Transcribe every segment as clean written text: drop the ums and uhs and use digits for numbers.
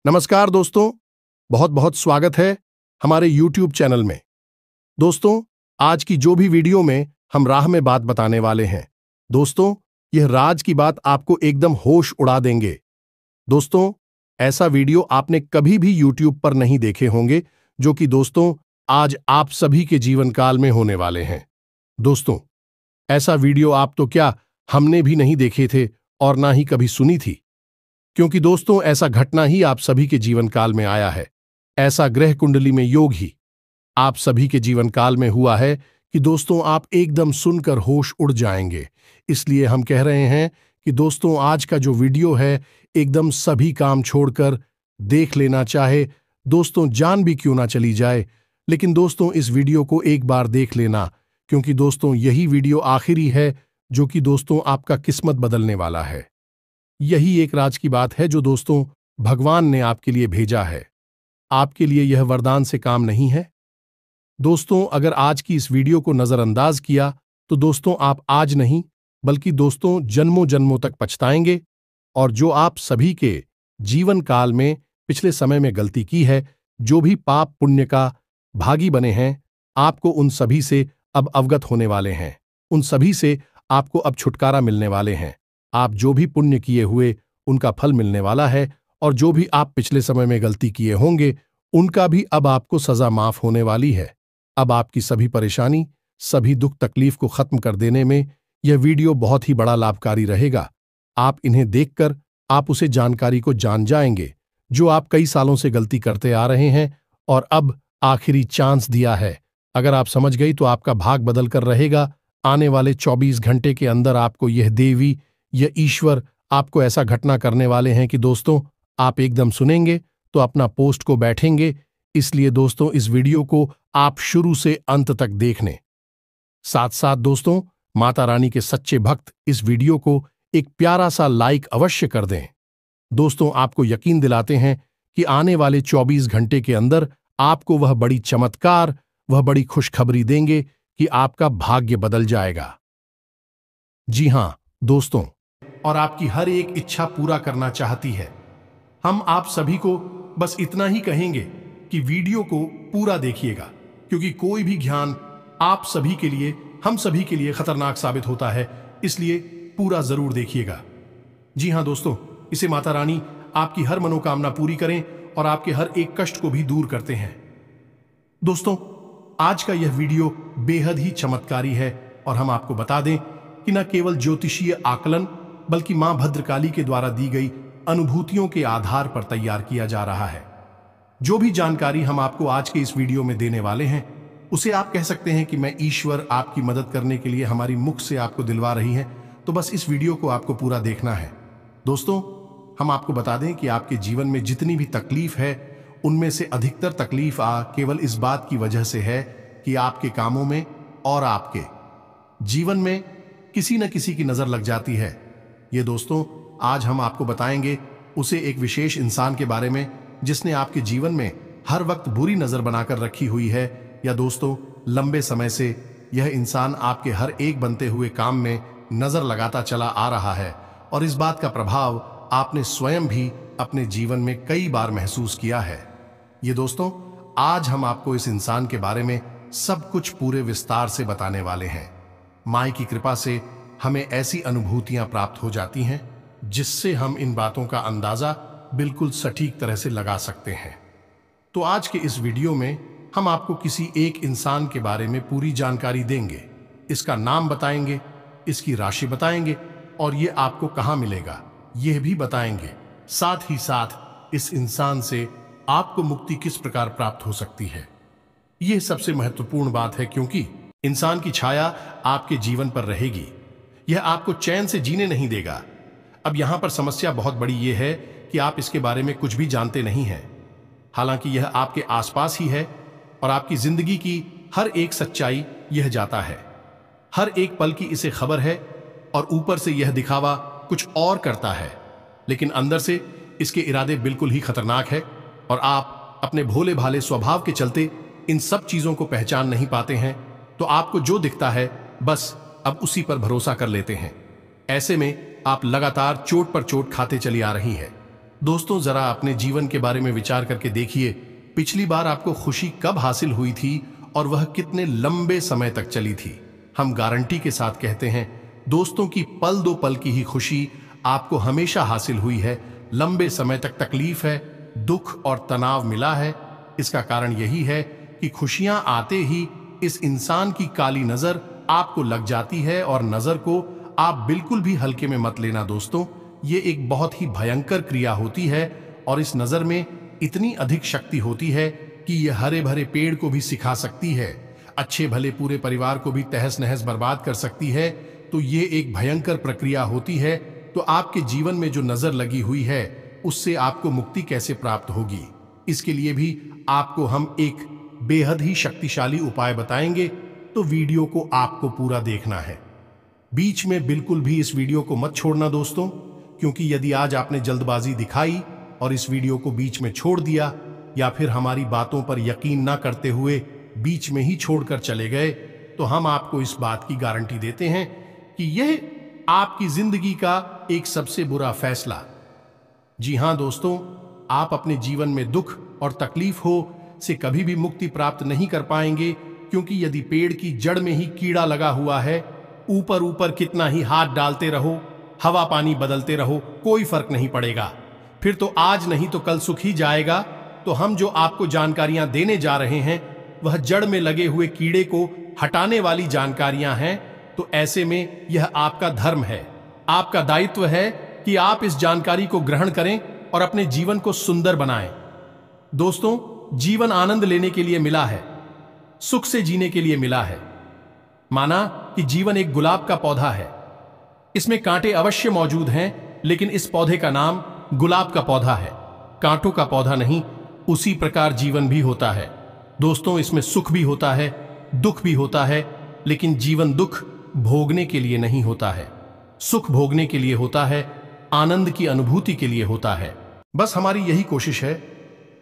नमस्कार दोस्तों, बहुत बहुत स्वागत है हमारे YouTube चैनल में। दोस्तों, आज की जो भी वीडियो में हम राह में बात बताने वाले हैं, दोस्तों, यह राज की बात आपको एकदम होश उड़ा देंगे। दोस्तों, ऐसा वीडियो आपने कभी भी YouTube पर नहीं देखे होंगे, जो कि दोस्तों आज आप सभी के जीवन काल में होने वाले हैं। दोस्तों, ऐसा वीडियो आप तो क्या हमने भी नहीं देखे थे और ना ही कभी सुनी थी, क्योंकि दोस्तों ऐसा घटना ही आप सभी के जीवन काल में आया है। ऐसा ग्रह कुंडली में योग ही आप सभी के जीवन काल में हुआ है कि दोस्तों आप एकदम सुनकर होश उड़ जाएंगे। इसलिए हम कह रहे हैं कि दोस्तों आज का जो वीडियो है एकदम सभी काम छोड़कर देख लेना, चाहे दोस्तों जान भी क्यों ना चली जाए, लेकिन दोस्तों इस वीडियो को एक बार देख लेना, क्योंकि दोस्तों यही वीडियो आखिरी है जो कि दोस्तों आपका किस्मत बदलने वाला है। यही एक राज की बात है जो दोस्तों भगवान ने आपके लिए भेजा है। आपके लिए यह वरदान से काम नहीं है। दोस्तों अगर आज की इस वीडियो को नजरअंदाज किया तो दोस्तों आप आज नहीं बल्कि दोस्तों जन्मों जन्मों तक पछताएंगे, और जो आप सभी के जीवन काल में पिछले समय में गलती की है, जो भी पाप पुण्य का भागी बने हैं, आपको उन सभी से अब अवगत होने वाले हैं। उन सभी से आपको अब छुटकारा मिलने वाले हैं। आप जो भी पुण्य किए हुए उनका फल मिलने वाला है, और जो भी आप पिछले समय में गलती किए होंगे उनका भी अब आपको सजा माफ होने वाली है। अब आपकी सभी परेशानी, सभी दुख तकलीफ को खत्म कर देने में यह वीडियो बहुत ही बड़ा लाभकारी रहेगा। आप इन्हें देखकर आप उसे जानकारी को जान जाएंगे जो आप कई सालों से गलती करते आ रहे हैं, और अब आखिरी चांस दिया है। अगर आप समझ गई तो आपका भाग बदल कर रहेगा। आने वाले 24 घंटे के अंदर आपको यह देवी, यह ईश्वर आपको ऐसा घटना करने वाले हैं कि दोस्तों आप एकदम सुनेंगे तो अपना पोस्ट को बैठेंगे। इसलिए दोस्तों इस वीडियो को आप शुरू से अंत तक देखने, साथ साथ दोस्तों माता रानी के सच्चे भक्त इस वीडियो को एक प्यारा सा लाइक अवश्य कर दें। दोस्तों आपको यकीन दिलाते हैं कि आने वाले 24 घंटे के अंदर आपको वह बड़ी चमत्कार, वह बड़ी खुशखबरी देंगे कि आपका भाग्य बदल जाएगा। जी हां दोस्तों, और आपकी हर एक इच्छा पूरा करना चाहती है। हम आप सभी को बस इतना ही कहेंगे कि वीडियो को पूरा देखिएगा, क्योंकि कोई भी ज्ञान आप सभी के लिए, हम सभी के लिए खतरनाक साबित होता है। इसलिए पूरा जरूर देखिएगा। जी हां दोस्तों, इसे माता रानी आपकी हर मनोकामना पूरी करें और आपके हर एक कष्ट को भी दूर करते हैं। दोस्तों आज का यह वीडियो बेहद ही चमत्कारी है, और हम आपको बता दें कि न केवल ज्योतिषीय आकलन बल्कि मां भद्रकाली के द्वारा दी गई अनुभूतियों के आधार पर तैयार किया जा रहा है। जो भी जानकारी हम आपको आज के इस वीडियो में देने वाले हैं, उसे आप कह सकते हैं कि मैं ईश्वर आपकी मदद करने के लिए हमारी मुख से आपको दिलवा रही है। तो बस इस वीडियो को आपको पूरा देखना है। दोस्तों हम आपको बता दें कि आपके जीवन में जितनी भी तकलीफ है, उनमें से अधिकतर तकलीफ केवल इस बात की वजह से है कि आपके कामों में और आपके जीवन में किसी न किसी की नजर लग जाती है। ये दोस्तों आज हम आपको बताएंगे उसे एक विशेष इंसान के बारे में जिसने आपके जीवन में हर वक्त बुरी नजर बनाकर रखी हुई है, या दोस्तों लंबे समय से यह इंसान आपके हर एक बनते हुए काम में नजर लगाता चला आ रहा है, और इस बात का प्रभाव आपने स्वयं भी अपने जीवन में कई बार महसूस किया है। ये दोस्तों आज हम आपको इस इंसान के बारे में सब कुछ पूरे विस्तार से बताने वाले हैं। मां की कृपा से हमें ऐसी अनुभूतियां प्राप्त हो जाती हैं जिससे हम इन बातों का अंदाजा बिल्कुल सटीक तरह से लगा सकते हैं। तो आज के इस वीडियो में हम आपको किसी एक इंसान के बारे में पूरी जानकारी देंगे। इसका नाम बताएंगे, इसकी राशि बताएंगे, और ये आपको कहां मिलेगा यह भी बताएंगे। साथ ही साथ इस इंसान से आपको मुक्ति किस प्रकार प्राप्त हो सकती है, यह सबसे महत्वपूर्ण बात है, क्योंकि इंसान की छाया आपके जीवन पर रहेगी। यह आपको चैन से जीने नहीं देगा। अब यहां पर समस्या बहुत बड़ी यह है कि आप इसके बारे में कुछ भी जानते नहीं हैं। हालांकि यह आपके आसपास ही है, और आपकी जिंदगी की हर एक सच्चाई यह जाता है। हर एक पल की इसे खबर है, और ऊपर से यह दिखावा कुछ और करता है, लेकिन अंदर से इसके इरादे बिल्कुल ही खतरनाक है, और आप अपने भोले भाले स्वभाव के चलते इन सब चीजों को पहचान नहीं पाते हैं। तो आपको जो दिखता है बस अब उसी पर भरोसा कर लेते हैं। ऐसे में आप लगातार चोट पर चोट खाते चली आ रही है। दोस्तों, जरा अपने जीवन के बारे में विचार करके देखिए, पिछली बार आपको खुशी कब हासिल हुई थी और वह कितने लंबे समय तक चली थी। हम गारंटी के साथ कहते हैं दोस्तों की पल दो पल की ही खुशी आपको हमेशा हासिल हुई है। लंबे समय तक तकलीफ है, दुख और तनाव मिला है। इसका कारण यही है कि खुशियां आते ही इस इंसान की काली नजर आपको लग जाती है, और नजर को आप बिल्कुल भी हल्के में मत लेना दोस्तों। ये एक बहुत ही भयंकर क्रिया होती है और इस नजर में इतनी अधिक शक्ति होती है कि यह हरे भरे पेड़ को भी सिखा सकती है, अच्छे भले पूरे परिवार को भी तहस नहस बर्बाद कर सकती है। तो ये एक भयंकर प्रक्रिया होती है। तो आपके जीवन में जो नजर लगी हुई है उससे आपको मुक्ति कैसे प्राप्त होगी, इसके लिए भी आपको हम एक बेहद ही शक्तिशाली उपाय बताएंगे। तो वीडियो को आपको पूरा देखना है, बीच में बिल्कुल भी इस वीडियो को मत छोड़ना दोस्तों, क्योंकि यदि आज आपने जल्दबाजी दिखाई और इस वीडियो को बीच में छोड़ दिया या फिर हमारी बातों पर यकीन ना करते हुए बीच में ही छोड़कर चले गए, तो हम आपको इस बात की गारंटी देते हैं कि यह आपकी जिंदगी का एक सबसे बुरा फैसला। जी हां दोस्तों, आप अपने जीवन में दुख और तकलीफ हो से कभी भी मुक्ति प्राप्त नहीं कर पाएंगे, क्योंकि यदि पेड़ की जड़ में ही कीड़ा लगा हुआ है, ऊपर ऊपर कितना ही हाथ डालते रहो, हवा पानी बदलते रहो, कोई फर्क नहीं पड़ेगा। फिर तो आज नहीं तो कल सुख ही जाएगा। तो हम जो आपको जानकारियां देने जा रहे हैं वह जड़ में लगे हुए कीड़े को हटाने वाली जानकारियां हैं। तो ऐसे में यह आपका धर्म है, आपका दायित्व है कि आप इस जानकारी को ग्रहण करें और अपने जीवन को सुंदर बनाएं। दोस्तों, जीवन आनंद लेने के लिए मिला है, सुख से जीने के लिए मिला है। माना कि जीवन एक गुलाब का पौधा है, इसमें कांटे अवश्य मौजूद हैं, लेकिन इस पौधे का नाम गुलाब का पौधा है, कांटों का पौधा नहीं। उसी प्रकार जीवन भी होता है दोस्तों, इसमें सुख भी होता है, दुख भी होता है, लेकिन जीवन दुख भोगने के लिए नहीं होता है, सुख भोगने के लिए होता है, आनंद की अनुभूति के लिए होता है। बस हमारी यही कोशिश है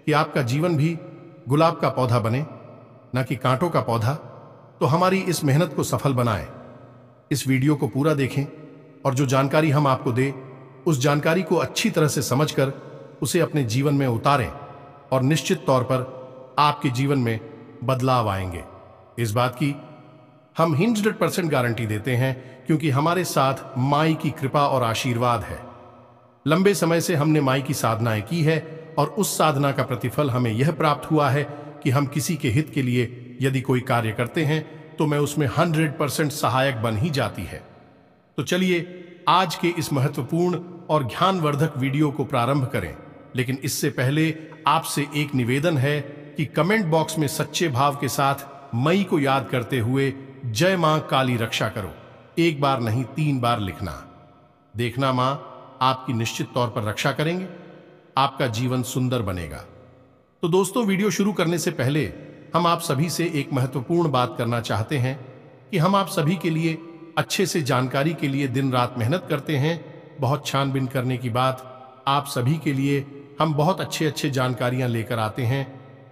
कि आपका जीवन भी गुलाब का पौधा बने, न कि कांटों का पौधा। तो हमारी इस मेहनत को सफल बनाएं। इस वीडियो को पूरा देखें और जो जानकारी हम आपको दे उस जानकारी को अच्छी तरह से समझकर उसे अपने जीवन में उतारें, और निश्चित तौर पर आपके जीवन में बदलाव आएंगे। इस बात की हम 100% गारंटी देते हैं, क्योंकि हमारे साथ माई की कृपा और आशीर्वाद है। लंबे समय से हमने माई की साधनाएं की है और उस साधना का प्रतिफल हमें यह प्राप्त हुआ है कि हम किसी के हित के लिए यदि कोई कार्य करते हैं तो मैं उसमें 100% सहायक बन ही जाती है। तो चलिए आज के इस महत्वपूर्ण और ज्ञानवर्धक वीडियो को प्रारंभ करें, लेकिन इससे पहले आपसे एक निवेदन है कि कमेंट बॉक्स में सच्चे भाव के साथ मई को याद करते हुए जय मां काली रक्षा करो, एक बार नहीं 3 बार लिखना। देखना मां आपकी निश्चित तौर पर रक्षा करेंगे, आपका जीवन सुंदर बनेगा। तो दोस्तों, वीडियो शुरू करने से पहले हम आप सभी से एक महत्वपूर्ण बात करना चाहते हैं कि हम आप सभी के लिए अच्छे से जानकारी के लिए दिन रात मेहनत करते हैं। बहुत छानबीन करने की बात, आप सभी के लिए हम बहुत अच्छे जानकारियां लेकर आते हैं,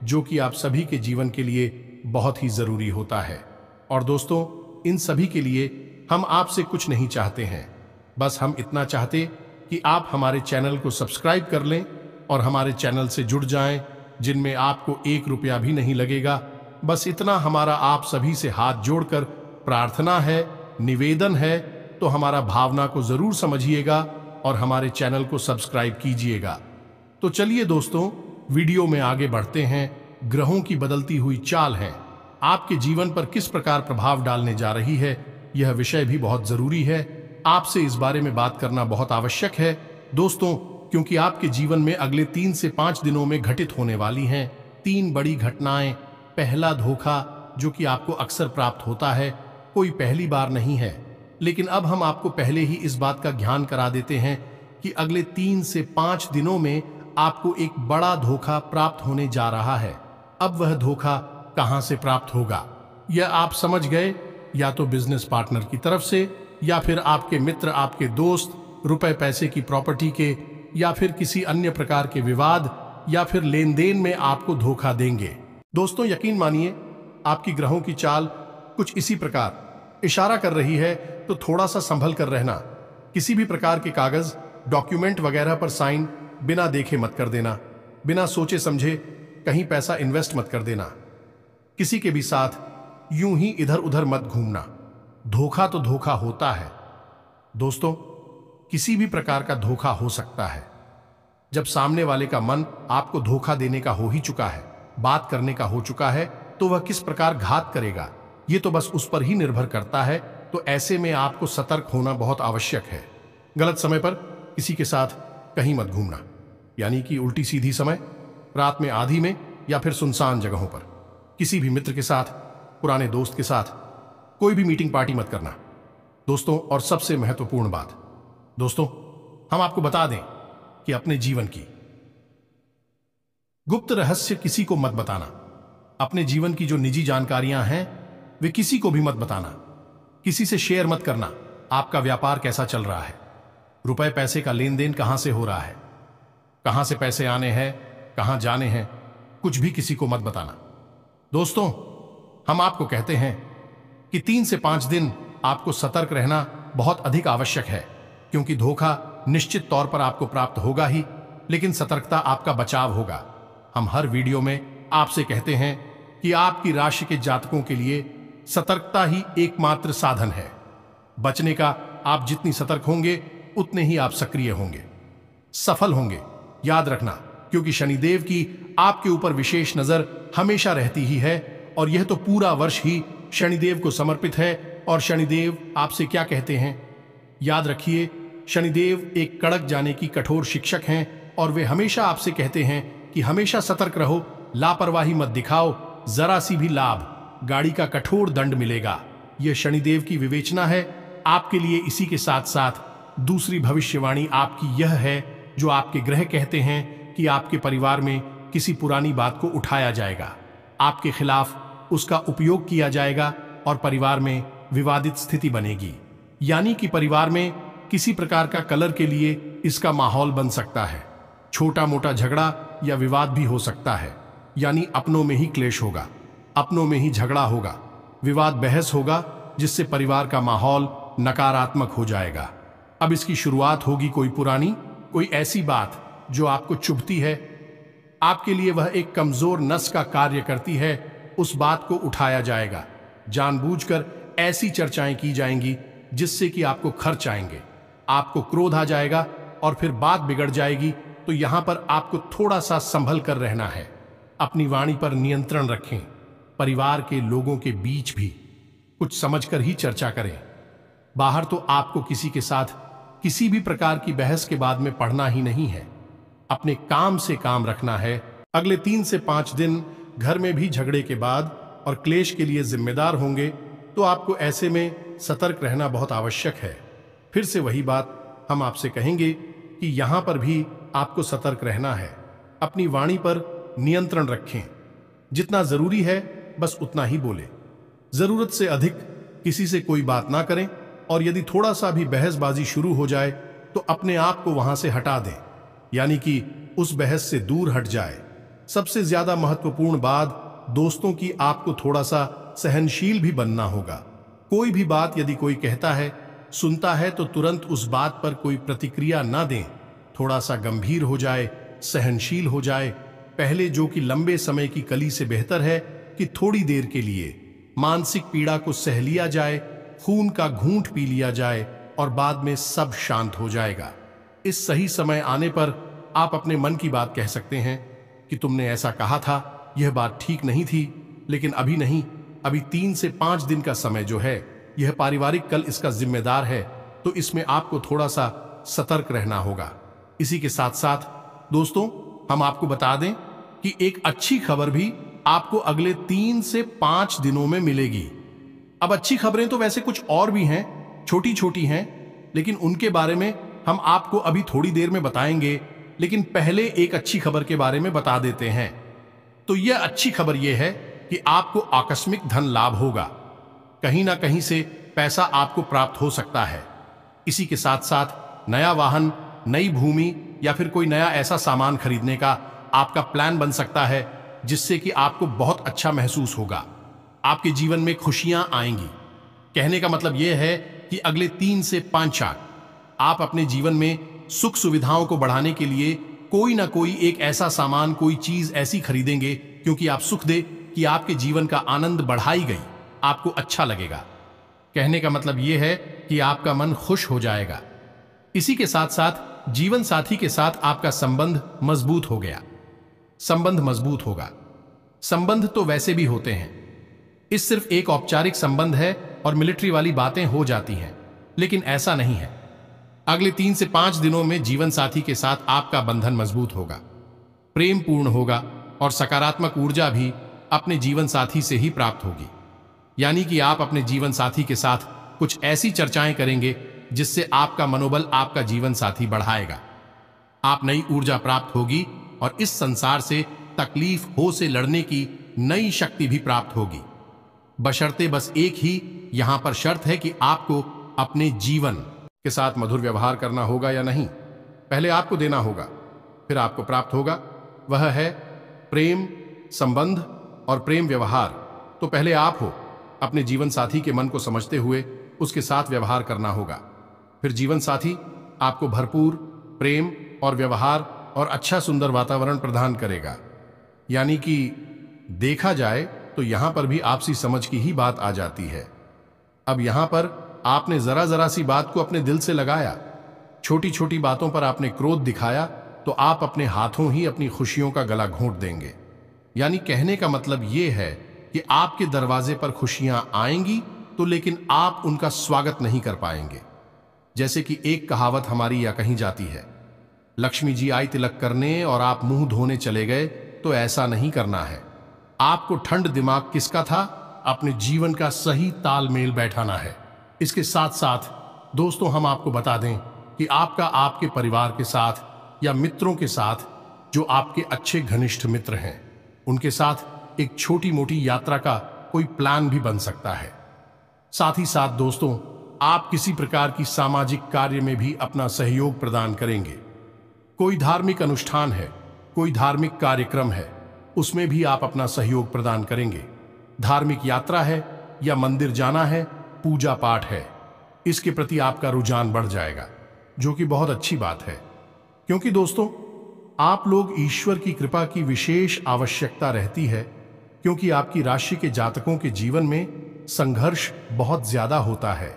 जो कि आप सभी के जीवन के लिए बहुत ही जरूरी होता है। और दोस्तों, इन सभी के लिए हम आपसे कुछ नहीं चाहते हैं, बस हम इतना चाहते कि आप हमारे चैनल को सब्सक्राइब कर लें और हमारे चैनल से जुड़ जाएं, जिनमें आपको 1 रुपया भी नहीं लगेगा। बस इतना हमारा आप सभी से हाथ जोड़कर प्रार्थना है, निवेदन है। तो हमारा भावना को जरूर समझिएगा और हमारे चैनल को सब्सक्राइब कीजिएगा। तो चलिए दोस्तों, वीडियो में आगे बढ़ते हैं। ग्रहों की बदलती हुई चाल है आपके जीवन पर किस प्रकार प्रभाव डालने जा रही है, यह विषय भी बहुत जरूरी है। आपसे इस बारे में बात करना बहुत आवश्यक है दोस्तों, क्योंकि आपके जीवन में अगले 3 से 5 दिनों में घटित होने वाली हैं 3 बड़ी घटनाएं। पहला धोखा, जो कि आपको अक्सर प्राप्त होता है, कोई पहली बार नहीं है, लेकिन अब हम आपको पहले ही इस बात का ज्ञान करा देते हैं कि अगले 3 से 5 दिनों में आपको एक बड़ा धोखा प्राप्त होने जा रहा है। अब वह धोखा कहां से प्राप्त होगा यह आप समझ गए, या तो बिजनेस पार्टनर की तरफ से, या फिर आपके मित्र, आपके दोस्त, रुपए पैसे की प्रॉपर्टी के, या फिर किसी अन्य प्रकार के विवाद या फिर लेन देन में आपको धोखा देंगे। दोस्तों, यकीन मानिए आपकी ग्रहों की चाल कुछ इसी प्रकार इशारा कर रही है, तो थोड़ा सा संभल कर रहना। किसी भी प्रकार के कागज, डॉक्यूमेंट वगैरह पर साइन बिना देखे मत कर देना। बिना सोचे समझे कहीं पैसा इन्वेस्ट मत कर देना। किसी के भी साथ यूं ही इधर उधर मत घूमना। धोखा तो धोखा होता है दोस्तों, किसी भी प्रकार का धोखा हो सकता है। जब सामने वाले का मन आपको धोखा देने का हो ही चुका है, बात करने का हो चुका है, तो वह किस प्रकार घात करेगा ये तो बस उस पर ही निर्भर करता है। तो ऐसे में आपको सतर्क होना बहुत आवश्यक है। गलत समय पर किसी के साथ कहीं मत घूमना, यानी कि उल्टी सीधी समय, रात में आधी में या फिर सुनसान जगहों पर। किसी भी मित्र के साथ, पुराने दोस्त के साथ कोई भी मीटिंग पार्टी मत करना दोस्तों। और सबसे महत्वपूर्ण बात दोस्तों, हम आपको बता दें कि अपने जीवन की गुप्त रहस्य किसी को मत बताना। अपने जीवन की जो निजी जानकारियां हैं वे किसी को भी मत बताना। किसी से शेयर मत करना आपका व्यापार कैसा चल रहा है, रुपए पैसे का लेन देन कहां से हो रहा है, कहां से पैसे आने हैं, कहां जाने हैं, कुछ भी किसी को मत बताना दोस्तों। हम आपको कहते हैं कि 3 से 5 दिन आपको सतर्क रहना बहुत अधिक आवश्यक है, क्योंकि धोखा निश्चित तौर पर आपको प्राप्त होगा ही, लेकिन सतर्कता आपका बचाव होगा। हम हर वीडियो में आपसे कहते हैं कि आपकी राशि के जातकों के लिए सतर्कता ही एकमात्र साधन है। बचने का आप जितनी सतर्क होंगे उतने ही आप सक्रिय होंगे, सफल होंगे। याद रखना, क्योंकि शनिदेव की आपके ऊपर विशेष नजर हमेशा रहती ही है, और यह तो पूरा वर्ष ही शनिदेव को समर्पित है। और शनिदेव आपसे क्या कहते हैं, याद रखिए, शनिदेव एक कड़क जाने की कठोर शिक्षक हैं, और वे हमेशा आपसे कहते हैं कि हमेशा सतर्क रहो, लापरवाही मत दिखाओ, जरा सी भी लाभ गाड़ी का कठोर दंड मिलेगा। यह शनिदेव की विवेचना है आपके लिए। इसी के साथ साथ दूसरी भविष्यवाणी आपकी यह है, जो आपके ग्रह कहते हैं कि आपके परिवार में किसी पुरानी बात को उठाया जाएगा, आपके खिलाफ उसका उपयोग किया जाएगा, और परिवार में विवादित स्थिति बनेगी। यानी कि परिवार में किसी प्रकार का कलर के लिए इसका माहौल बन सकता है। छोटा मोटा झगड़ा या विवाद भी हो सकता है, यानी अपनों में ही क्लेश होगा, अपनों में ही झगड़ा होगा, विवाद बहस होगा, जिससे परिवार का माहौल नकारात्मक हो जाएगा। अब इसकी शुरुआत होगी कोई पुरानी, कोई ऐसी बात जो आपको चुभती है, आपके लिए वह एक कमजोर नस का कार्य करती है, उस बात को उठाया जाएगा। जानबूझकर ऐसी चर्चाएं की जाएंगी जिससे कि आपको खर्च आएंगे, आपको क्रोध आ जाएगा और फिर बात बिगड़ जाएगी। तो यहां पर आपको थोड़ा सा संभल कर रहना है। अपनी वाणी पर नियंत्रण रखें। परिवार के लोगों के बीच भी कुछ समझकर ही चर्चा करें। बाहर तो आपको किसी के साथ किसी भी प्रकार की बहस के बाद में पढ़ना ही नहीं है, अपने काम से काम रखना है। अगले 3 से 5 दिन घर में भी झगड़े के बाद और क्लेश के लिए जिम्मेदार होंगे, तो आपको ऐसे में सतर्क रहना बहुत आवश्यक है। फिर से वही बात हम आपसे कहेंगे कि यहां पर भी आपको सतर्क रहना है। अपनी वाणी पर नियंत्रण रखें। जितना जरूरी है बस उतना ही बोले, जरूरत से अधिक किसी से कोई बात ना करें, और यदि थोड़ा सा भी बहसबाजी शुरू हो जाए तो अपने आप को वहां से हटा दें, यानी कि उस बहस से दूर हट जाए। सबसे ज्यादा महत्वपूर्ण बात दोस्तों की, आपको थोड़ा सा सहनशील भी बनना होगा। कोई भी बात यदि कोई कहता है, सुनता है, तो तुरंत उस बात पर कोई प्रतिक्रिया ना दें। थोड़ा सा गंभीर हो जाए, सहनशील हो जाए पहले, जो कि लंबे समय की कली से बेहतर है कि थोड़ी देर के लिए मानसिक पीड़ा को सह लिया जाए, खून का घूंट पी लिया जाए और बाद में सब शांत हो जाएगा। इस सही समय आने पर आप अपने मन की बात कह सकते हैं कि तुमने ऐसा कहा था, यह बात ठीक नहीं थी, लेकिन अभी नहीं, अभी 3 से 5 दिन का समय जो है, यह पारिवारिक कल इसका जिम्मेदार है, तो इसमें आपको थोड़ा सा सतर्क रहना होगा। इसी के साथ साथ दोस्तों, हम आपको बता दें कि एक अच्छी खबर भी आपको अगले 3 से 5 दिनों में मिलेगी। अब अच्छी खबरें तो वैसे कुछ और भी हैं, छोटी छोटी हैं, लेकिन उनके बारे में हम आपको अभी थोड़ी देर में बताएंगे। लेकिन पहले एक अच्छी खबर के बारे में बता देते हैं। तो यह अच्छी खबर यह है कि आपको आकस्मिक धन लाभ होगा, कहीं ना कहीं से पैसा आपको प्राप्त हो सकता है। इसी के साथ साथ नया वाहन, नई भूमि या फिर कोई नया ऐसा सामान खरीदने का आपका प्लान बन सकता है, जिससे कि आपको बहुत अच्छा महसूस होगा। आपके जीवन में खुशियां आएंगी। कहने का मतलब यह है कि अगले 3 से 5 साल आप अपने जीवन में सुख सुविधाओं को बढ़ाने के लिए कोई ना कोई एक ऐसा सामान, कोई चीज ऐसी खरीदेंगे क्योंकि आप सुख दे कि आपके जीवन का आनंद बढ़ाई गई, आपको अच्छा लगेगा। कहने का मतलब यह है कि आपका मन खुश हो जाएगा। इसी के साथ साथ जीवन साथी के साथ आपका संबंध मजबूत हो गया। संबंध मजबूत होगा। संबंध तो वैसे भी होते हैं, इस सिर्फ एक औपचारिक संबंध है और मिलिट्री वाली बातें हो जाती हैं, लेकिन ऐसा नहीं है। अगले 3 से 5 दिनों में जीवन साथी के साथ आपका बंधन मजबूत होगा, प्रेम पूर्ण होगा और सकारात्मक ऊर्जा भी अपने जीवन साथी से ही प्राप्त होगी। यानी कि आप अपने जीवन साथी के साथ कुछ ऐसी चर्चाएं करेंगे जिससे आपका मनोबल आपका जीवन साथी बढ़ाएगा। आप नई ऊर्जा प्राप्त होगी और इस संसार से तकलीफ हो से लड़ने की नई शक्ति भी प्राप्त होगी। बशर्ते बस एक ही यहां पर शर्त है कि आपको अपने जीवन के साथ मधुर व्यवहार करना होगा या नहीं। पहले आपको देना होगा, फिर आपको प्राप्त होगा। वह है प्रेम, संबंध और प्रेम व्यवहार। तो पहले आप हो, अपने जीवन साथी के मन को समझते हुए उसके साथ व्यवहार करना होगा। फिर जीवन साथी आपको भरपूर प्रेम और व्यवहार और अच्छा सुंदर वातावरण प्रदान करेगा। यानी कि देखा जाए तो यहां पर भी आपसी समझ की ही बात आ जाती है। अब यहां पर आपने जरा जरा सी बात को अपने दिल से लगाया, छोटी छोटी बातों पर आपने क्रोध दिखाया, तो आप अपने हाथों ही अपनी खुशियों का गला घोंट देंगे। यानी कहने का मतलब यह है कि आपके दरवाजे पर खुशियां आएंगी तो लेकिन आप उनका स्वागत नहीं कर पाएंगे। जैसे कि एक कहावत हमारी या कहीं जाती है, लक्ष्मी जी आई तिलक करने और आप मुंह धोने चले गए, तो ऐसा नहीं करना है। आपको ठंड दिमाग किसका था, अपने जीवन का सही तालमेल बैठाना है। इसके साथ साथ दोस्तों हम आपको बता दें कि आपका आपके परिवार के साथ या मित्रों के साथ, जो आपके अच्छे घनिष्ठ मित्र हैं, उनके साथ एक छोटी मोटी यात्रा का कोई प्लान भी बन सकता है। साथ ही साथ दोस्तों, आप किसी प्रकार की सामाजिक कार्य में भी अपना सहयोग प्रदान करेंगे। कोई धार्मिक अनुष्ठान है, कोई धार्मिक कार्यक्रम है, उसमें भी आप अपना सहयोग प्रदान करेंगे। धार्मिक यात्रा है या मंदिर जाना है, पूजा पाठ है, इसके प्रति आपका रुझान बढ़ जाएगा, जो कि बहुत अच्छी बात है। क्योंकि दोस्तों, आप लोग ईश्वर की कृपा की विशेष आवश्यकता रहती है, क्योंकि आपकी राशि के जातकों के जीवन में संघर्ष बहुत ज्यादा होता है।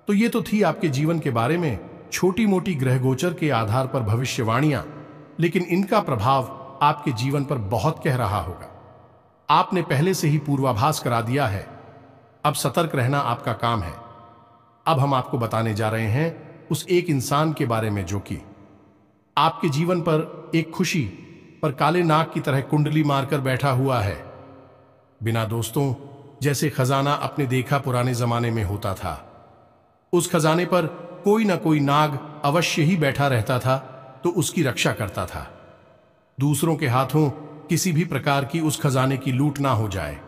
तो ये तो थी आपके जीवन के बारे में छोटी मोटी ग्रह गोचर के आधार पर भविष्यवाणियां, लेकिन इनका प्रभाव आपके जीवन पर बहुत कह रहा होगा। आपने पहले से ही पूर्वाभास करा दिया है, अब सतर्क रहना आपका काम है। अब हम आपको बताने जा रहे हैं उस एक इंसान के बारे में जो कि आपके जीवन पर एक खुशी पर काले नाग की तरह कुंडली मारकर बैठा हुआ है। बिना दोस्तों, जैसे खजाना अपने देखा पुराने जमाने में होता था, उस खजाने पर कोई ना कोई नाग अवश्य ही बैठा रहता था, तो उसकी रक्षा करता था। दूसरों के हाथों किसी भी प्रकार की उस खजाने की लूट ना हो जाए।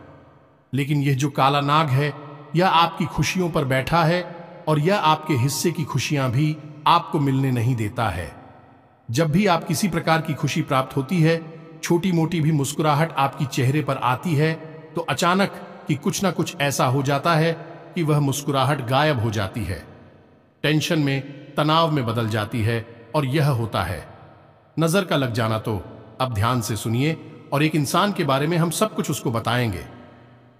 लेकिन यह जो काला नाग है, यह आपकी खुशियों पर बैठा है और यह आपके हिस्से की खुशियां भी आपको मिलने नहीं देता है। जब भी आप किसी प्रकार की खुशी प्राप्त होती है, छोटी मोटी भी मुस्कुराहट आपकी चेहरे पर आती है, तो अचानक कि कुछ ना कुछ ऐसा हो जाता है कि वह मुस्कुराहट गायब हो जाती है, टेंशन में, तनाव में बदल जाती है, और यह होता है नजर का लग जाना। तो अब ध्यान से सुनिए और एक इंसान के बारे में हम सब कुछ उसको बताएंगे।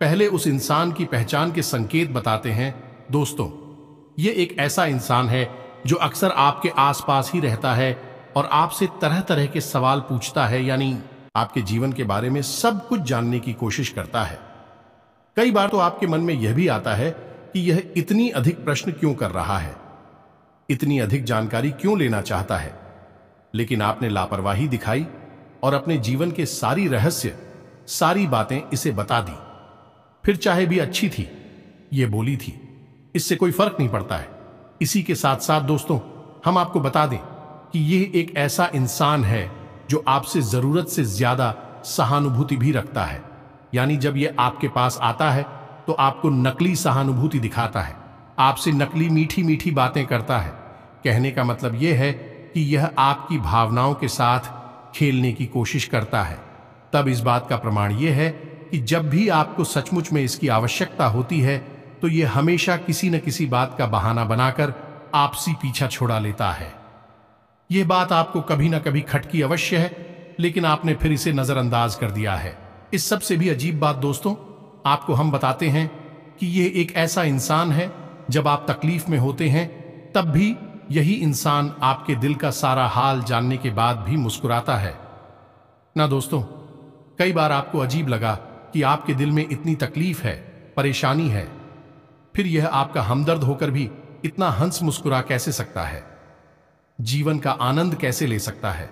पहले उस इंसान की पहचान के संकेत बताते हैं। दोस्तों, यह एक ऐसा इंसान है जो अक्सर आपके आसपास ही रहता है और आपसे तरह तरह के सवाल पूछता है, यानी आपके जीवन के बारे में सब कुछ जानने की कोशिश करता है। कई बार तो आपके मन में यह भी आता है कि यह इतनी अधिक प्रश्न क्यों कर रहा है, इतनी अधिक जानकारी क्यों लेना चाहता है, लेकिन आपने लापरवाही दिखाई और अपने जीवन के सारी रहस्य, सारी बातें इसे बता दी। फिर चाहे भी अच्छी थी, ये बोली थी, इससे कोई फर्क नहीं पड़ता है। इसी के साथ साथ दोस्तों, हम आपको बता दें कि यह एक ऐसा इंसान है जो आपसे जरूरत से ज्यादा सहानुभूति भी रखता है। यानी जब यह आपके पास आता है तो आपको नकली सहानुभूति दिखाता है, आपसे नकली मीठी मीठी बातें करता है। कहने का मतलब यह है कि यह आपकी भावनाओं के साथ खेलने की कोशिश करता है। तब इस बात का प्रमाण यह है कि जब भी आपको सचमुच में इसकी आवश्यकता होती है, तो यह हमेशा किसी न किसी बात का बहाना बनाकर आपसी पीछा छुड़ा लेता है। यह बात आपको कभी ना कभी खटकी अवश्य है, लेकिन आपने फिर इसे नजरअंदाज कर दिया है। इस सबसे भी अजीब बात दोस्तों, आपको हम बताते हैं कि यह एक ऐसा इंसान है, जब आप तकलीफ में होते हैं तब भी यही इंसान आपके दिल का सारा हाल जानने के बाद भी मुस्कुराता है ना दोस्तों। कई बार आपको अजीब लगा कि आपके दिल में इतनी तकलीफ है, परेशानी है, फिर यह आपका हमदर्द होकर भी इतना हंस मुस्कुरा कैसे सकता है, जीवन का आनंद कैसे ले सकता है।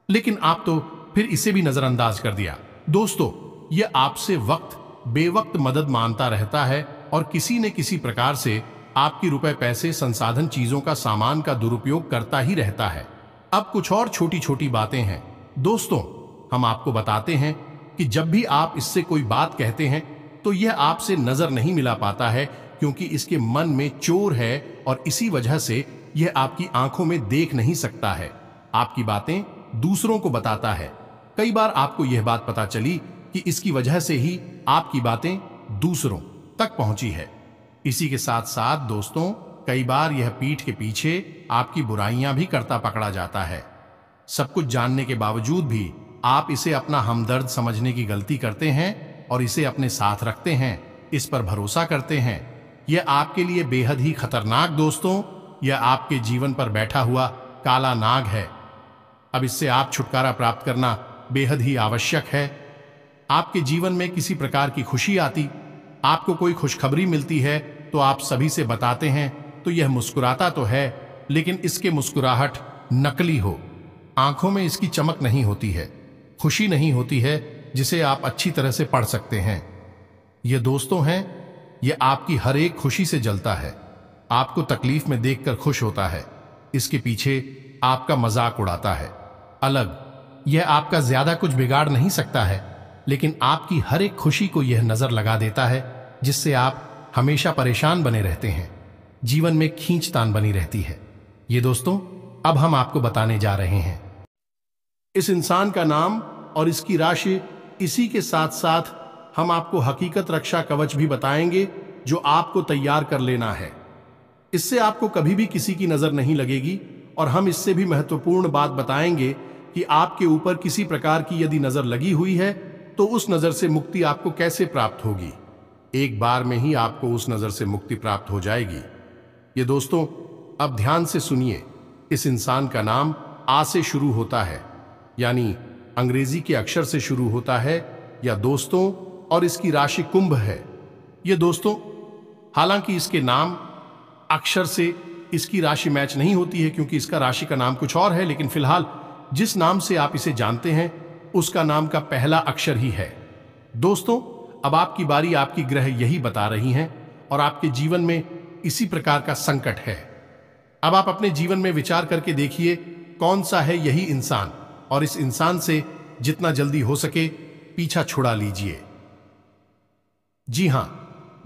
लेकिन आप तो फिर इसे भी नजरअंदाज कर दिया। दोस्तों, यह आपसे वक्त बेवक्त मदद मांगता रहता है और किसी न किसी प्रकार से आपकी रुपए पैसे संसाधन चीजों का सामान का दुरुपयोग करता ही रहता है। अब कुछ और छोटी छोटी बातें हैं दोस्तों, हम आपको बताते हैं कि जब भी आप इससे कोई बात कहते हैं तो यह आपसे नजर नहीं मिला पाता है, क्योंकि इसके मन में चोर है और इसी वजह से यह आपकी आंखों में देख नहीं सकता है। आपकी बातें दूसरों को बताता है। कई बार आपको यह बात पता चली कि इसकी वजह से ही आपकी बातें दूसरों तक पहुंची है। इसी के साथ साथ दोस्तों, कई बार यह पीठ के पीछे आपकी बुराइयां भी करता पकड़ा जाता है। सब कुछ जानने के बावजूद भी आप इसे अपना हमदर्द समझने की गलती करते हैं और इसे अपने साथ रखते हैं, इस पर भरोसा करते हैं। यह आपके लिए बेहद ही खतरनाक दोस्तों, यह आपके जीवन पर बैठा हुआ काला नाग है। अब इससे आप छुटकारा प्राप्त करना बेहद ही आवश्यक है। आपके जीवन में किसी प्रकार की खुशी आती, आपको कोई खुशखबरी मिलती है तो आप सभी से बताते हैं, तो यह मुस्कुराता तो है, लेकिन इसके मुस्कुराहट नकली हो। आंखों में इसकी चमक नहीं होती है, खुशी नहीं होती है जिसे आप अच्छी तरह से पढ़ सकते हैं। ये दोस्तों हैं, ये आपकी हर एक खुशी से जलता है, आपको तकलीफ में देखकर खुश होता है, इसके पीछे आपका मजाक उड़ाता है। अलग यह आपका ज्यादा कुछ बिगाड़ नहीं सकता है, लेकिन आपकी हर एक खुशी को यह नजर लगा देता है, जिससे आप हमेशा परेशान बने रहते हैं, जीवन में खींचतान बनी रहती है। ये दोस्तों, अब हम आपको बताने जा रहे हैं इस इंसान का नाम और इसकी राशि। इसी के साथ साथ हम आपको हकीकत रक्षा कवच भी बताएंगे, जो आपको तैयार कर लेना है। इससे आपको कभी भी किसी की नजर नहीं लगेगी, और हम इससे भी महत्वपूर्ण बात बताएंगे कि आपके ऊपर किसी प्रकार की यदि नजर लगी हुई है तो उस नजर से मुक्ति आपको कैसे प्राप्त होगी। एक बार में ही आपको उस नजर से मुक्ति प्राप्त हो जाएगी। ये दोस्तों, अब ध्यान से सुनिए। इस इंसान का नाम आ से शुरू होता है, यानी अंग्रेजी के अक्षर से शुरू होता है या दोस्तों, और इसकी राशि कुंभ है। ये दोस्तों, हालांकि इसके नाम अक्षर से इसकी राशि मैच नहीं होती है, क्योंकि इसका राशि का नाम कुछ और है, लेकिन फिलहाल जिस नाम से आप इसे जानते हैं उसका नाम का पहला अक्षर ही है। दोस्तों, अब आपकी बारी, आपकी ग्रह यही बता रही हैं, और आपके जीवन में इसी प्रकार का संकट है। अब आप अपने जीवन में विचार करके देखिए कौन सा है यही इंसान, और इस इंसान से जितना जल्दी हो सके पीछा छुड़ा लीजिए। जी हां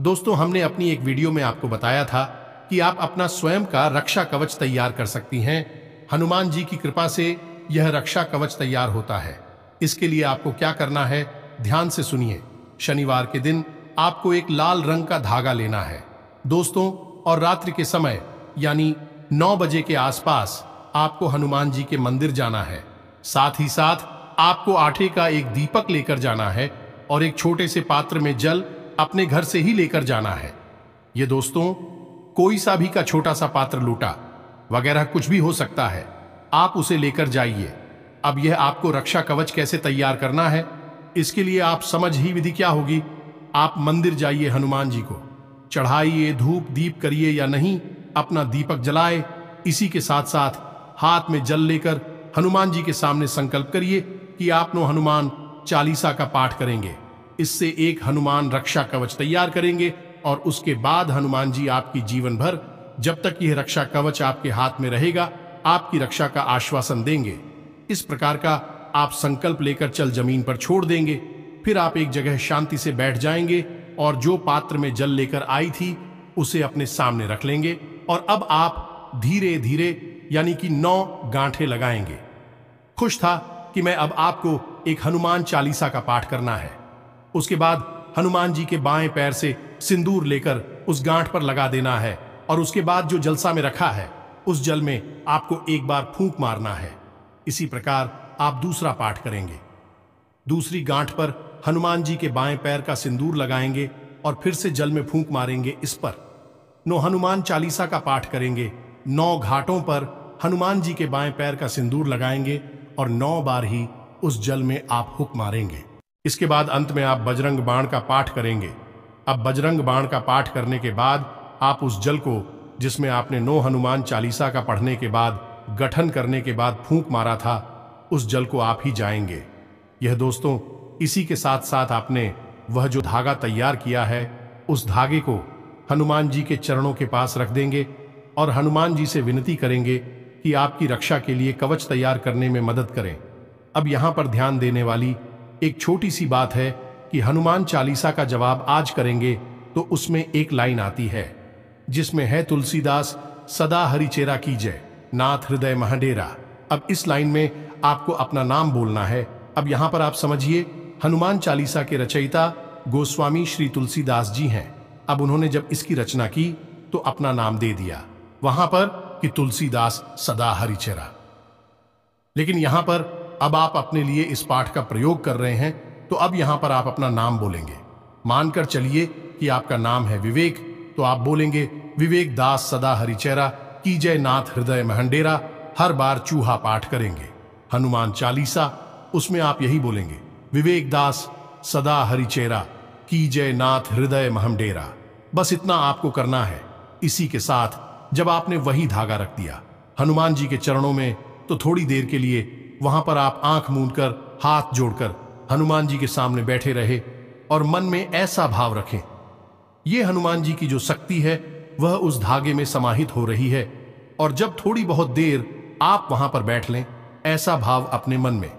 दोस्तों, हमने अपनी एक वीडियो में आपको बताया था कि आप अपना स्वयं का रक्षा कवच तैयार कर सकती हैं। हनुमान जी की कृपा से यह रक्षा कवच तैयार होता है। इसके लिए आपको क्या करना है, ध्यान से सुनिए। शनिवार के दिन आपको एक लाल रंग का धागा लेना है दोस्तों, और रात्रि के समय यानी 9 बजे के आसपास आपको हनुमान जी के मंदिर जाना है। साथ ही साथ आपको आटे का एक दीपक लेकर जाना है, और एक छोटे से पात्र में जल अपने घर से ही लेकर जाना है। ये दोस्तों, कोई सा भी का छोटा सा पात्र, लोटा वगैरह कुछ भी हो सकता है, आप उसे लेकर जाइए। अब यह आपको रक्षा कवच कैसे तैयार करना है, इसके लिए आप समझ ही विधि क्या होगी। आप मंदिर जाइए, हनुमान जी को चढ़ाइए, धूप दीप करिए या नहीं, अपना दीपक जलाए। इसी के साथ साथ हाथ में जल लेकर हनुमान जी के सामने संकल्प करिए कि आप नो हनुमान चालीसा का पाठ करेंगे। इससे एक हनुमान रक्षा कवच तैयार करेंगे, और उसके बाद हनुमान जी आपकी जीवन भर, जब तक यह रक्षा कवच आपके हाथ में रहेगा, आपकी रक्षा का आश्वासन देंगे। इस प्रकार का आप संकल्प लेकर चल जमीन पर छोड़ देंगे। फिर आप एक जगह शांति से बैठ जाएंगे, और जो पात्र में जल लेकर आई थी उसे अपने सामने रख लेंगे, और अब आप धीरे धीरे यानी कि 9 गांठें लगाएंगे। खुश था कि मैं अब आपको एक हनुमान चालीसा का पाठ करना है। उसके बाद हनुमान जी के बाएं पैर से सिंदूर लेकर उस गांठ पर लगा देना है, और उसके बाद जो जलसा में रखा है उस जल में आपको एक बार फूंक मारना है। इसी प्रकार आप दूसरा पाठ करेंगे। दूसरी गांठ पर हनुमान जी के बाएं पैर का सिंदूर लगाएंगे और फिर से जल में फूंक मारेंगे इस पर। 9 हनुमान चालीसा का पाठ करेंगे। 9 घाटों पर हनुमान जी के बाएं पैर का सिंदूर लगाएंगे और 9 बार ही उस जल में आप हुक मारेंगे। इसके बाद अंत में आप बजरंग बाण का पाठ करेंगे। अब बजरंग बाण का पाठ करने के बाद आप उस जल को, जिसमें आपने 9 हनुमान चालीसा का पढ़ने के बाद, गठन करने के बाद फूंक मारा था, उस जल को आप ही जाएंगे। यह दोस्तों, इसी के साथ साथ आपने वह जो धागा तैयार किया है, उस धागे को हनुमान जी के चरणों के पास रख देंगे और हनुमान जी से विनती करेंगे कि आपकी रक्षा के लिए कवच तैयार करने में मदद करें। अब यहां पर ध्यान देने वाली एक छोटी सी बात है कि हनुमान चालीसा का जवाब आज करेंगे तो उसमें एक लाइन आती है जिसमें है, तुलसीदास सदा हरिचेरा कीजय, नाथ हृदय महडेरा। अब इस लाइन में आपको अपना नाम बोलना है। अब यहां पर आप समझिए, हनुमान चालीसा के रचयिता गोस्वामी श्री तुलसीदास जी हैं। अब उन्होंने जब इसकी रचना की तो अपना नाम दे दिया वहां पर कि तुलसीदास सदा हरिचेरा। लेकिन यहां पर अब आप अपने लिए इस पाठ का प्रयोग कर रहे हैं, तो अब यहां पर आप अपना नाम बोलेंगे। मानकर चलिए कि आपका नाम है विवेक, तो आप बोलेंगे, विवेक दास सदा हरिचेरा कीजय नाथ हृदय महंडेरा। हर बार चूहा पाठ करेंगे। हनुमान चालीसा, उसमें आप यही बोलेंगे, विवेक दास सदा हरिचेरा कीजय नाथ हृदय महंडेरा। बस इतना आपको करना है। इसी के साथ जब आपने वही धागा रख दिया हनुमान जी के चरणों में, तो थोड़ी देर के लिए वहां पर आप आंख मूंदकर, हाथ जोड़कर हनुमान जी के सामने बैठे रहे और मन में ऐसा भाव रखें, ये हनुमान जी की जो शक्ति है वह उस धागे में समाहित हो रही है। और जब थोड़ी बहुत देर आप वहां पर बैठ लें, ऐसा भाव अपने मन में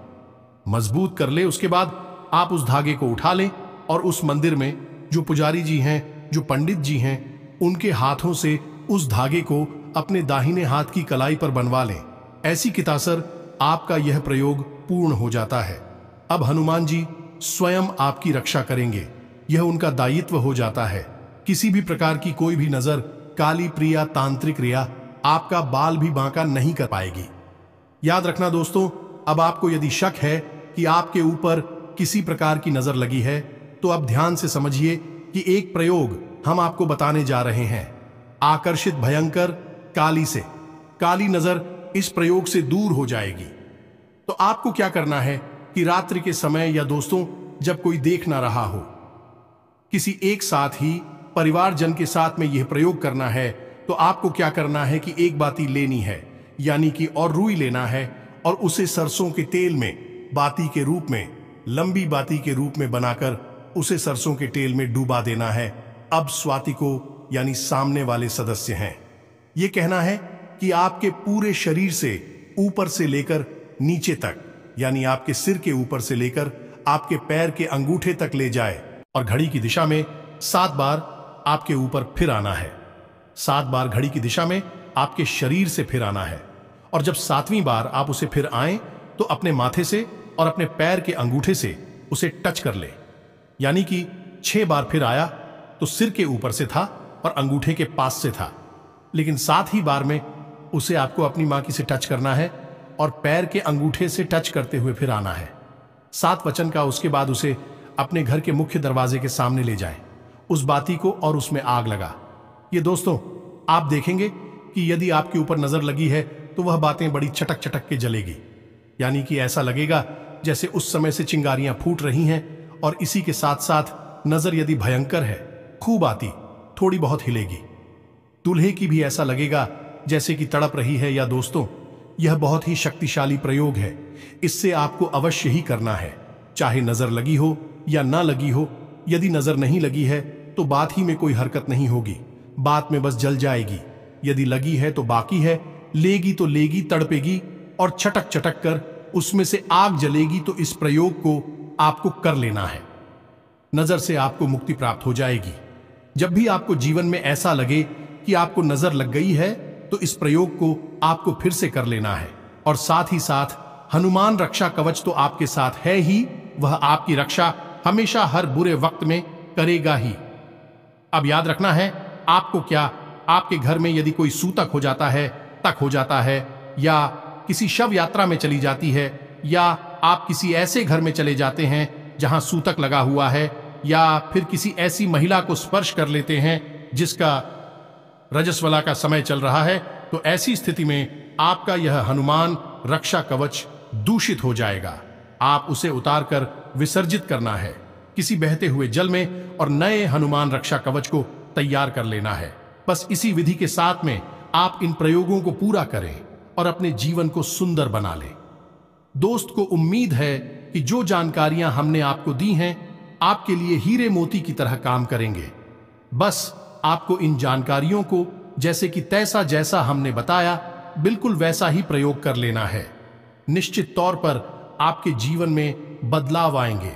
मजबूत कर ले, उसके बाद आप उस धागे को उठा लें और उस मंदिर में जो पुजारी जी हैं, जो पंडित जी हैं, उनके हाथों से उस धागे को अपने दाहिने हाथ की कलाई पर बनवा लें। ऐसी कितासर आपका यह प्रयोग पूर्ण हो जाता है। अब हनुमान जी स्वयं आपकी रक्षा करेंगे, यह उनका दायित्व हो जाता है। किसी भी प्रकार की कोई भी नजर, काली प्रिया, तांत्रिक क्रिया आपका बाल भी बांका नहीं कर पाएगी। याद रखना दोस्तों, अब आपको यदि शक है कि आपके ऊपर किसी प्रकार की नजर लगी है, तो अब ध्यान से समझिए कि एक प्रयोग हम आपको बताने जा रहे हैं। आकर्षित भयंकर काली से, काली नजर इस प्रयोग से दूर हो जाएगी। तो आपको क्या करना है कि रात्रि के समय या दोस्तों जब कोई देख ना रहा हो, किसी एक साथ ही परिवारजन के साथ में यह प्रयोग करना है, तो आपको क्या करना है कि एक बाती लेनी है, यानी कि और रुई लेना है और उसे सरसों के तेल में बाती के रूप में, लंबी बाती के रूप में बनाकर उसे सरसों के तेल में डूबा देना है। अब स्वाति को, यानी सामने वाले सदस्य हैं, यह कहना है कि आपके पूरे शरीर से ऊपर से लेकर नीचे तक, यानी आपके सिर के ऊपर से लेकर आपके पैर के अंगूठे तक ले जाए और घड़ी की दिशा में 7 बार आपके ऊपर फिर आना है। 7 बार घड़ी की दिशा में आपके शरीर से फिर आना है। और जब 7वीं बार आप उसे फिर आए, तो अपने माथे से और अपने पैर के अंगूठे से उसे टच कर ले, यानी कि 6 बार फिर आया तो सिर के ऊपर से था और अंगूठे के पास से था, लेकिन 7 ही बार में उसे आपको अपनी मां की से टच करना है और पैर के अंगूठे से टच करते हुए फिर आना है। 7 वचन का उसके बाद उसे अपने घर के मुख्य दरवाजे के सामने ले जाएं, उस बाती को, और उसमें आग लगा। ये दोस्तों आप देखेंगे कि यदि आपके ऊपर नजर लगी है तो वह बातें बड़ी चटक चटक के जलेगी, यानी कि ऐसा लगेगा जैसे उस समय से चिंगारियां फूट रही हैं। और इसी के साथ साथ नजर यदि भयंकर है, खूब आती, थोड़ी बहुत हिलेगी। दूल्हे की भी ऐसा लगेगा जैसे कि तड़प रही है। या दोस्तों, यह बहुत ही शक्तिशाली प्रयोग है, इससे आपको अवश्य ही करना है, चाहे नजर लगी हो या ना लगी हो। यदि नजर नहीं लगी है तो बात ही में कोई हरकत नहीं होगी, बात में बस जल जाएगी। यदि लगी है तो बाकी है, लेगी तो लेगी, तड़पेगी और छटक छटक कर उसमें से आग जलेगी। तो इस प्रयोग को आपको कर लेना है, नजर से आपको मुक्ति प्राप्त हो जाएगी। जब भी आपको जीवन में ऐसा लगे कि आपको नजर लग गई है, तो इस प्रयोग को आपको फिर से कर लेना है। और साथ ही साथ हनुमान रक्षा कवच तो आपके साथ है ही, वह आपकी रक्षा हमेशा हर बुरे वक्त में करेगा ही। अब याद रखना है आपको, क्या आपके घर में यदि कोई सूतक हो जाता है तक हो जाता है, या किसी शव यात्रा में चली जाती है, या आप किसी ऐसे घर में चले जाते हैं जहां सूतक लगा हुआ है, या फिर किसी ऐसी महिला को स्पर्श कर लेते हैं जिसका रजस्वला का समय चल रहा है, तो ऐसी स्थिति में आपका यह हनुमान रक्षा कवच दूषित हो जाएगा। आप उसे उतारकर विसर्जित करना है किसी बहते हुए जल में और नए हनुमान रक्षा कवच को तैयार कर लेना है। बस इसी विधि के साथ में आप इन प्रयोगों को पूरा करें और अपने जीवन को सुंदर बना लें। दोस्त को उम्मीद है कि जो जानकारियां हमने आपको दी हैं आपके लिए हीरे मोती की तरह काम करेंगे। बस आपको इन जानकारियों को जैसे कि तैसा जैसा हमने बताया बिल्कुल वैसा ही प्रयोग कर लेना है। निश्चित तौर पर आपके जीवन में बदलाव आएंगे,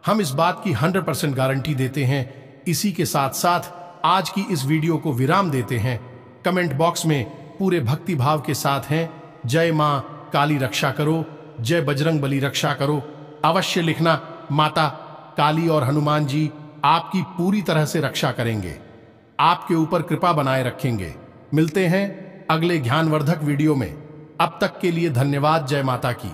हम इस बात की 100% गारंटी देते हैं। इसी के साथ साथ आज की इस वीडियो को विराम देते हैं। कमेंट बॉक्स में पूरे भक्ति भाव के साथ हैं, जय मां काली रक्षा करो, जय बजरंग बली रक्षा करो, अवश्य लिखना। माता काली और हनुमान जी आपकी पूरी तरह से रक्षा करेंगे, आपके ऊपर कृपा बनाए रखेंगे। मिलते हैं अगले ज्ञानवर्धक वीडियो में। अब तक के लिए धन्यवाद। जय माता की।